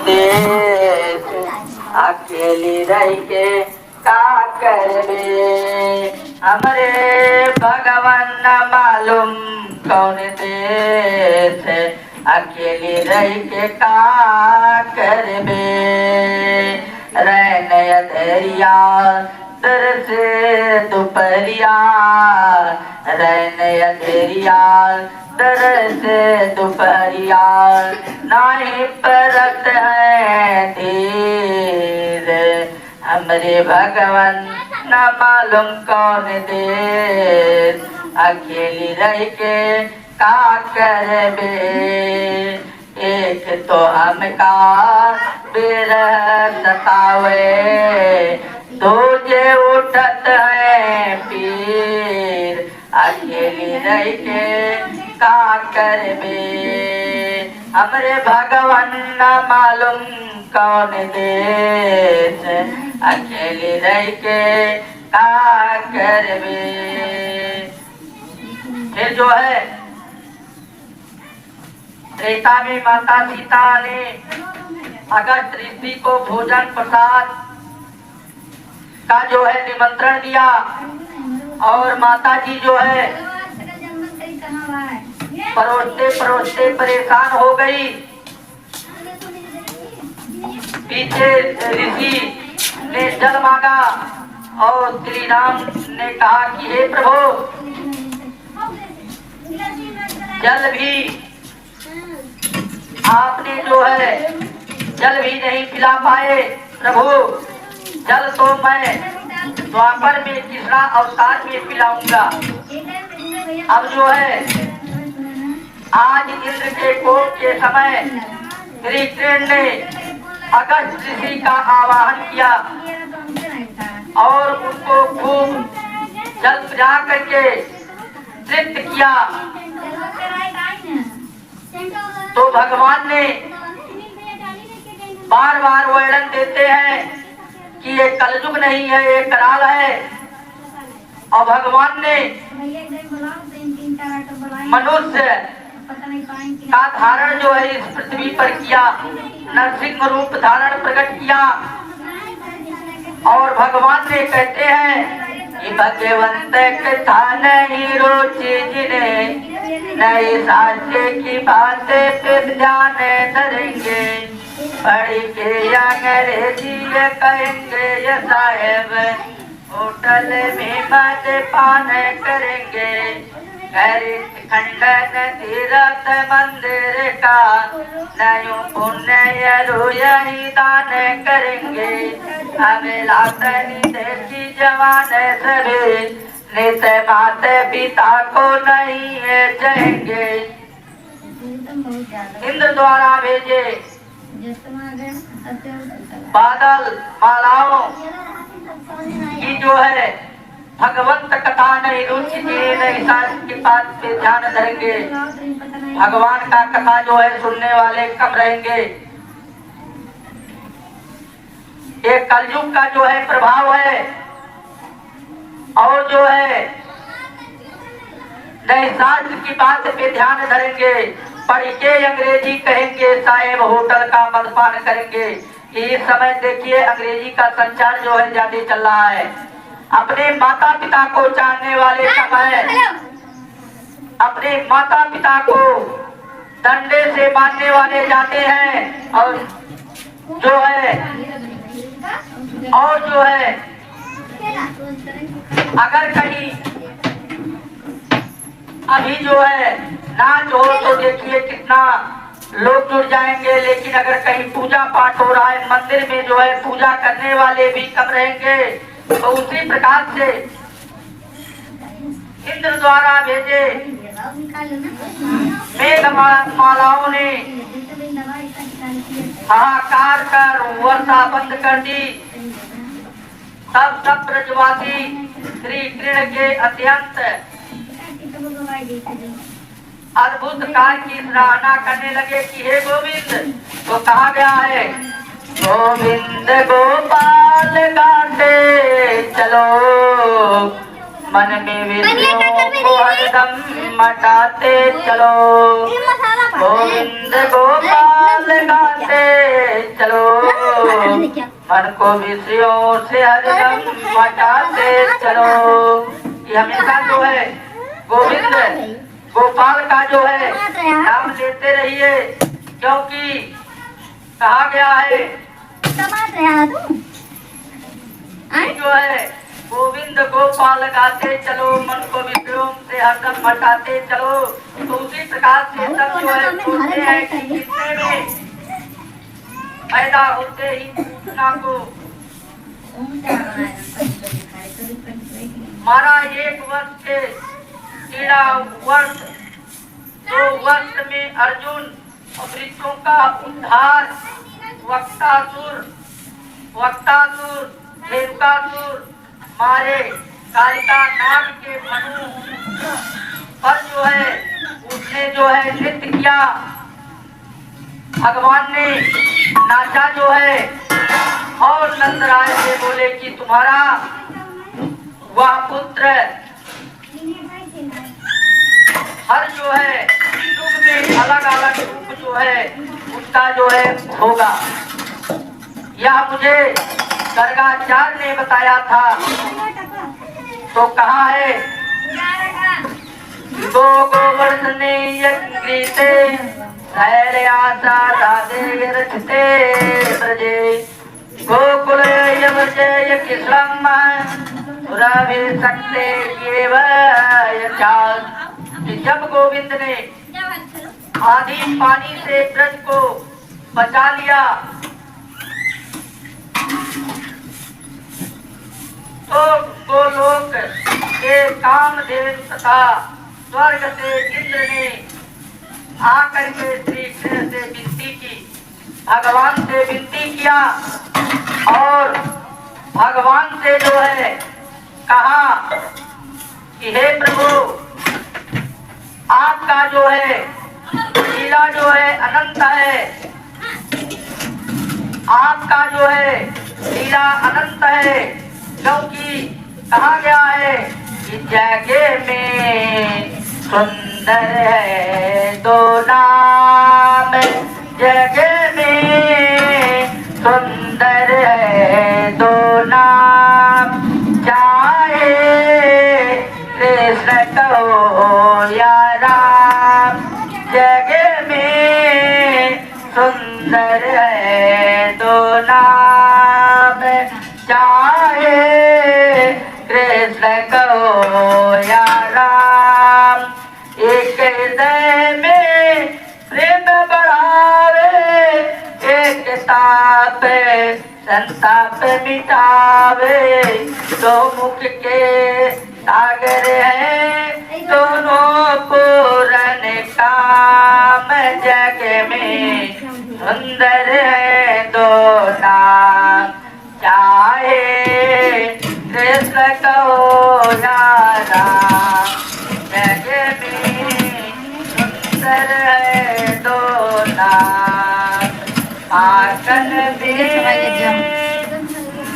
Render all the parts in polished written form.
देश अकेली रह के का करबे। हमरे भगवान न मालूम कौन देश अकेली रह के का करबे। रहने अंधेरिया दर से दोपहरिया, रहने अंधेरिया दर से दोपहरिया, नहीं परत है धीर। हमरे भगवान न मालूम कौन देश अकेली रह के का करबे। एक तो हमका बेरह सतावे, दूजे उठत है पीर। अकेली रह के का करबे। हमरे भगवान न मालूम कौन देश अकेली रह के का करबे। फिर जो है त्रेता में माता सीता ने अगस्त ऋषि को भोजन प्रसाद का जो है निमंत्रण दिया और माता जी जो है परोसते परोसते परेशान हो गई। पीछे ऋषि ने जल मांगा और श्री राम ने कहा कि हे प्रभु, जल भी आपने जो है जल भी नहीं पिला पाए। प्रभु, जल तो मैं द्वापर में तीसरा अवतार में पिलाऊंगा। अब जो है आज इंद्र के कोप के समय श्री कृष्ण ने अगस्त ऋषि का आवाहन किया और उनको खूब जल पिला करके तृप्त किया। तो भगवान ने बार बार वर्णन देते हैं कि ये कलयुग नहीं है, ये कराल है। और भगवान ने मनुष्य का धारण जो है इस पृथ्वी पर किया, नरसिंह रूप धारण प्रकट किया। और भगवान ने कहते हैं कि भगवंत कथा नहीं रोची जिन्हें, नई साचे की बातें पे ध्यान धरेंगे। पढ़ के अंग्रेजी कहेंगे ये साहेब, होटल में मद पान करेंगे। खंडन तीर्थ मंदिर का नयो पुण्य रोयही दान करेंगे। हमें लातनी देशी जवान सभी नित माते पिता को नहीं जाएंगे। इंद्र द्वारा भेजे बादल मालाओं की जो है भगवंत कथा नहीं रुचि नहीं शास्त्र की बात पे ध्यान धरेंगे। भगवान का कथा जो है सुनने वाले कम रहेंगे। ये कलयुग का जो है प्रभाव है। और जो है नए शास्त्र की बात पे ध्यान धरेंगे। पढ़ के अंग्रेजी कहेंगे, साहेब होटल का मदपान करेंगे। इस समय देखिए अंग्रेजी का संचार जो है ज्यादा चल रहा है। अपने माता पिता को जानने वाले कम है। अपने माता पिता को डंडे से मारने वाले जाते हैं। और जो है अगर कहीं अभी जो है नाच हो तो देखिए कितना लोग जुड़ जाएंगे। लेकिन अगर कहीं पूजा पाठ हो रहा है, मंदिर में जो है पूजा करने वाले भी कम रहेंगे। तो उसी प्रकार से इंद्र द्वारा भेजे मेघ मालाओं ने हाहाकार कर वर्षा बंद कर दी। सब ब्रजवासी श्री कृष्ण के अत्यंत अद्भुत कार्य की सराहना करने लगे कि हे गोविंद। तो कहा गया है, गोविंद गोपाल गाते चलो, मन में विष्णु को हरदम मटाते चलो। गोविंद गोपाल गाते मन को विषयों से हरदम हटाते चलो। ये हमेशा जो है गोविंद गोपाल का जो है नाम लेते रहिए, क्योंकि कहा गया है जो है गोविंद गोपाल गाते चलो, मन को विषयों से हरदम हटाते चलो। तो उसी प्रकार से सब जो है सोचते हैं कि कितने में पैदा होते ही पूछना को मारा 1 वर्ष के 13 वर्ष 2 वर्ष में अर्जुन और वृक्षों का उद्धार वक्तासुर धेनुकासुर मारे, कालिका नाग के मनु पर जो है उसने जो है नृत्य किया, भगवान ने नाचा जो है, और नंदराय से बोले कि तुम्हारा वह पुत्र हर जो है युग में अलग अलग रूप जो है उसका जो है होगा। यह मुझे गर्गाचार्य ने बताया था। तो कहा है गो गोवर्धने यज्ञते शैलयासा दादे रचते ब्रजे गोकुल यवजय कृष्णम सुरभि सकते कि जब गोविंद ने आधी पानी से ब्रज को बचा लिया तो गोलोक के कामदेव तथा स्वर्ग से इंद्र ने आकर के श्री कृष्ण से विनती की, भगवान से विनती किया और भगवान से जो है कहा कि हे प्रभु आपका जो है लीला जो है अनंत है, आपका जो है लीला अनंत है, क्योंकि कहा गया है कि जगह में सुंदर है दो नाम, जगह में सुंदर है दो नाम, चाहे कृष्ण कहो या राम, जगह में सुंदर है दो नाम, चाहे कृष्ण कहो या राम, एक हृदय में प्रेम बढ़ावे, एक ताप संताप मिटावे, दो मुख के सागर है दोनों पूरन काम, जग में सुंदर है दो नाम, चाहे कृष्ण कहो या राम, जग में सुंदर है दो नाम।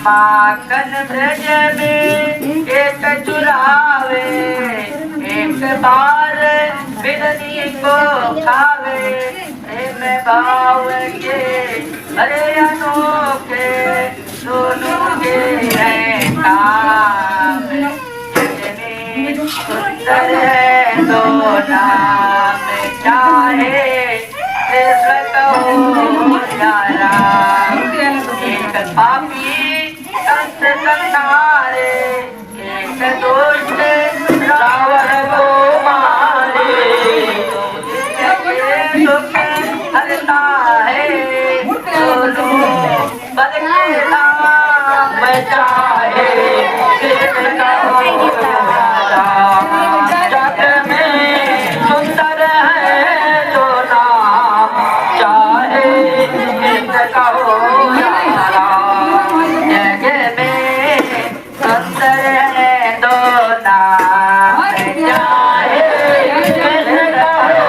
माखन ब्रज में एक चुरावे, एक बार बिरनी को खावे, प्रेम भाव के हरे अनोखे दोनों के हैं काम, जगने सुंदर है दो नाम, चाहे कृष्ण कहो या राम, एक पापी कंस संहारे, एक दुष्ट रावण को मारे, जगह दुख हरता है दोनों बल के नाम, चाहे कृष्ण कहो या राम, जग में सुंदर है दो नाम, चाहे कृष्ण कहो या राम, जग में सुंदर है दो नाम, चाहे कृष्ण कहो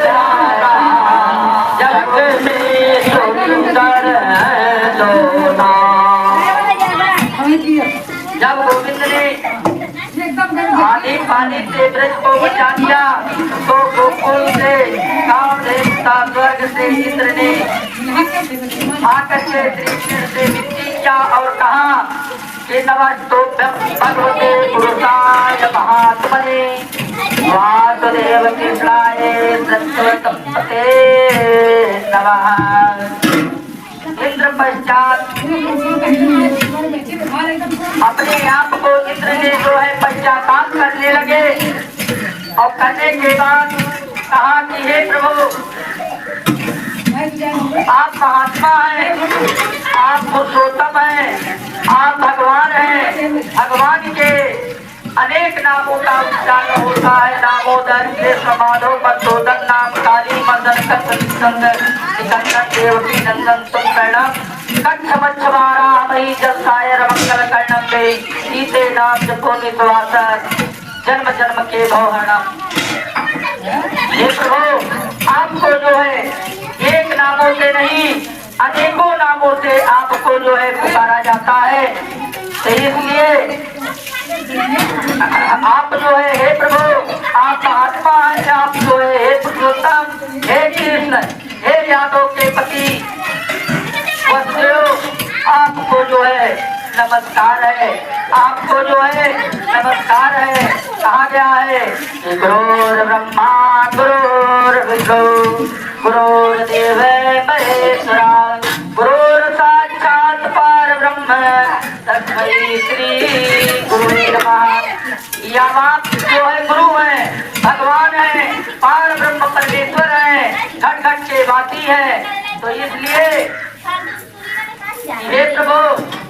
या राम, जग में सुंदर है दो नाम। जब गोविंद ने आधी पानी से ब्रज को बचा दिया, तो गोकुल से गांव देवता स्वर्ग से इंद्र ने आकर के श्री कृष्ण से विनती किया और कहा कि नमस्तुभ्यं भगवते पुरुषाय महात्मने वासुदेव कृष्णाय सत्यवतंपते नमः। इंद्र पश्चात अपने आप को इंद्र ने जो है पश्चाताप करने लगे और करने के बाद कहा कि हे प्रभु, आप महात्मा हैं, आप पुरुषोत्तम हैं, आप भगवान हैं। भगवान के अनेक नामों का उच्चारण होता है, दामोदर कृष्ण माधव मधुसूदन नाम काली मदन कंदन सिकंदर देवकी नंदन सुंदरम कंठ मच्छवारा मई जसायर मंगल कर्णम दे सीते नाम जपो निवासर जन्म जन्म के भवहरणम। हे प्रभु, आपको जो है एक नामों से नहीं अनेकों नामों से आपको जो है पुकारा जाता है, तो इसलिए आप जो है हे प्रभु, आप महात्मा हैं, आप जो है हे पुरुषोत्तम, हे कृष्ण, हे यादव के पति वसुदेव, आपको जो है नमस्कार है, आपको जो है नमस्कार है। कहा गया है गुरुर् ब्रह्मा गुरुर्विष्णु गुरुर्देव महेश्वरा गुरुर् साक्षात् परब्रह्म तस्मै श्री गुरुवे नमः। यह आप जो है गुरु है, भगवान है, पार ब्रह्म परमेश्वर है, घट घट के वासी है, तो इसलिए हे प्रभु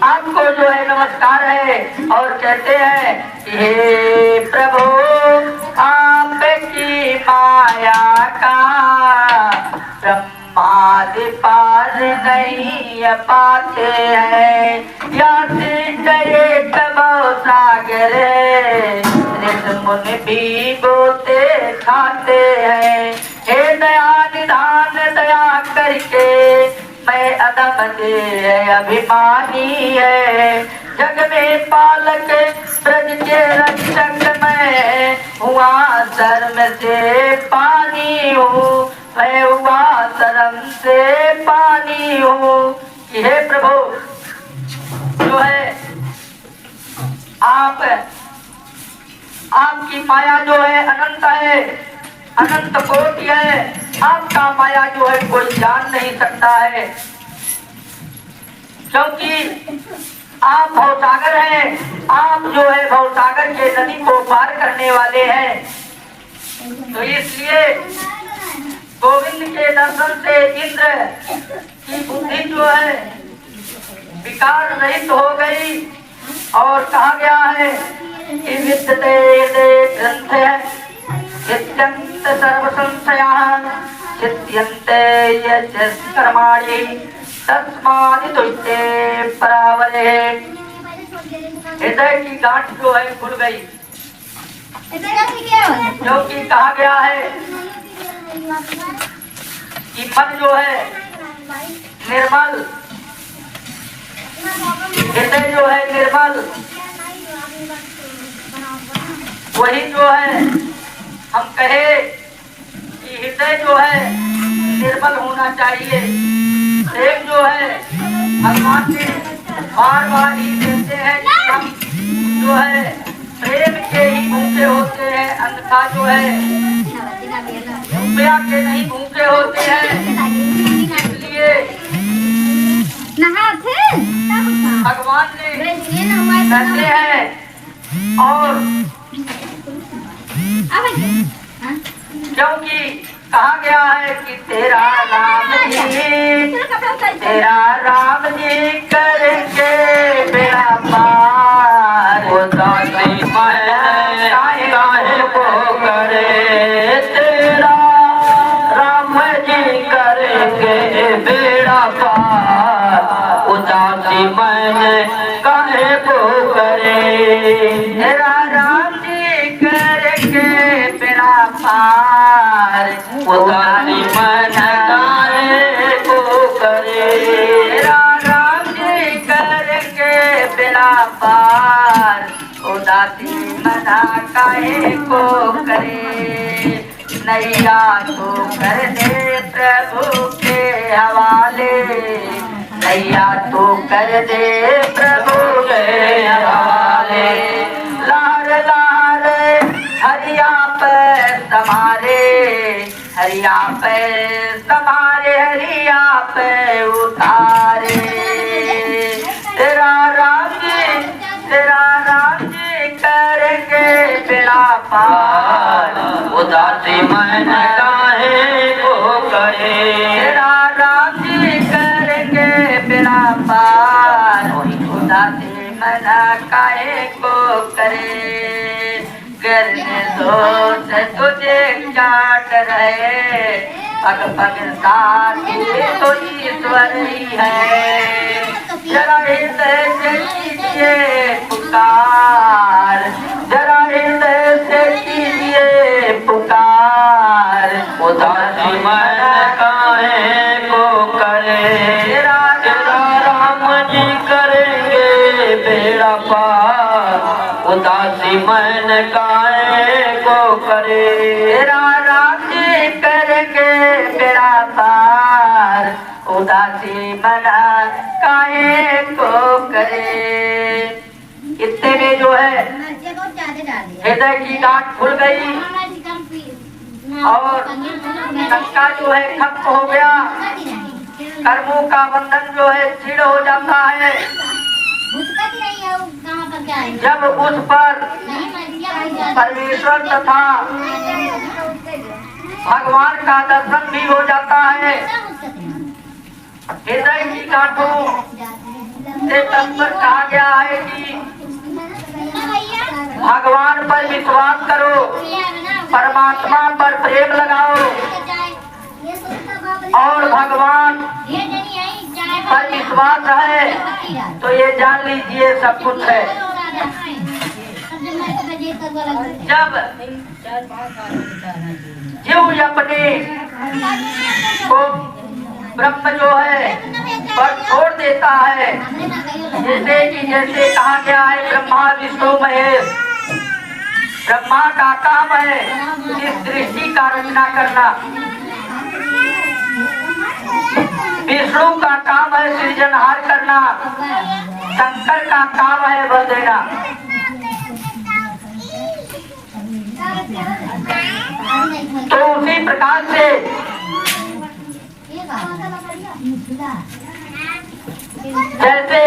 आपको जो है नमस्कार है। और कहते हैं हे प्रभु, आपकी माया का ब्रह्मादि पार नहीं पाते हैं, या सागर मुनि भी बोते खाते हैं। हे दया निधान दया करके मैं अदम से अभिमानी है, जग में पालक ब्रज के रक्षक मैं हुआ शर्म से पानी हूँ, मैं हुआ शर्म से पानी हूँ। हे प्रभु जो है आपकी माया जो है अनंत है, अनंत कोटि है, आपका माया जो है कोई जान नहीं सकता है, क्योंकि आप भवसागर हैं, आप जो है भवसागर के नदी को पार करने वाले हैं। तो इसलिए गोविंद के दर्शन से इंद्र की बुद्धि जो है विकार रहित हो गई, और कहा गया है कि विद्यते ग्रंथ चित्यंत सर्व संशयाः चित्यन्ते यज्ञकर्माणि तस्मादितुष्टे परावरे। हृदय की गांठ जो है खुल गई, क्योंकि कहा गया है कि मन जो है निर्मल, हृदय जो है निर्मल, वही जो है हम कहे कि हृदय जो है निर्मल होना चाहिए। प्रेम जो है भगवान ने बार बार ही देते हैं कि हम जो है प्रेम के ही भूखे होते हैं, अन्यथा जो है रुपया के नहीं भूखे होते हैं। इसलिए भगवान ने कहते हैं, और क्योंकि कहा गया है कि तेरा राम जी करके बेड़ा पार, वो दासी काहे को करे, तेरा राम जी करके बेड़ा पार, उदासी मैंने काहे को करे, तेरा राम जी करके बेड़ा पार, उदासी मैंने काहे को करे, तेरा राम जी करके बेड़ा पार, उदासी मना काहे को करे, नैया तो कर दे प्रभु के हवाले, नैया तो कर दे प्रभु के हवाले। लार लार हरिया पे समारे, हरिया पे समारे, हरिया पे उतारे। तेरा राज्य करेंगे बेड़ा पार, उदासी मन काहे को करे, तेरा राज्य करेंगे बेड़ा पार, उदासी मन काहे को करे। करने दोष तुझे चाट रहे, पग पग साथी तो ईश्वर ही है, जरा हृदय से कीजिए पुकार, जरा हृदय से कीजिए पुकार, उदासी मन काहे को करे, तेरा राम जी करेंगे बेड़ा पार, उदासी मन काहे को करे, तेरा राज्य करेंगे बेड़ा पार, उदासी मना काहे को करे। इतने में जो है हृदय की गांठ खुल गई और शंका जो है खत्म हो गया, कर्मों का बंधन जो है छिड़ हो जाता है। जब उस पर परमेश्वर तथा भगवान का दर्शन भी हो जाता है, हृदय की गांठों से तब पर कहा गया है कि भगवान पर विश्वास करो, परमात्मा पर प्रेम लगाओ और भगवान पर विश्वास है तो ये जान लीजिए सब कुछ है। जब जीव अपने को ब्रह्म जो है पर छोड़ देता है, जैसे कहा गया है ब्रह्मा विष्णु महेश, ब्रह्मा का काम है इस सृष्टि का रचना करना, विष्णु का काम है सृजनहार करना, शंकर का काम है बल देना। तो उसी प्रकार से जैसे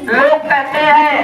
लोग कहते हैं